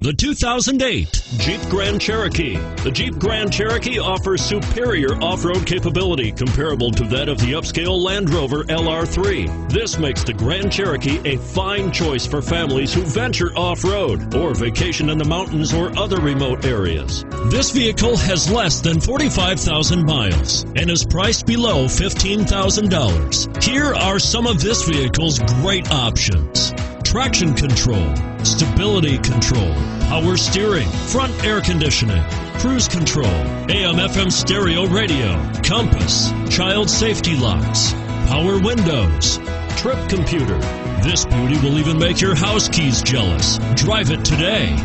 The 2008 Jeep Grand Cherokee. The Jeep Grand Cherokee offers superior off-road capability comparable to that of the upscale Land Rover LR3. This makes the Grand Cherokee a fine choice for families who venture off-road or vacation in the mountains or other remote areas. This vehicle has less than 45,000 miles and is priced below $15,000. Here are some of this vehicle's great options: traction control, stability control, power steering, front air conditioning, cruise control, AM/FM stereo radio, compass, child safety locks, power windows, trip computer. This beauty will even make your house keys jealous. Drive it today.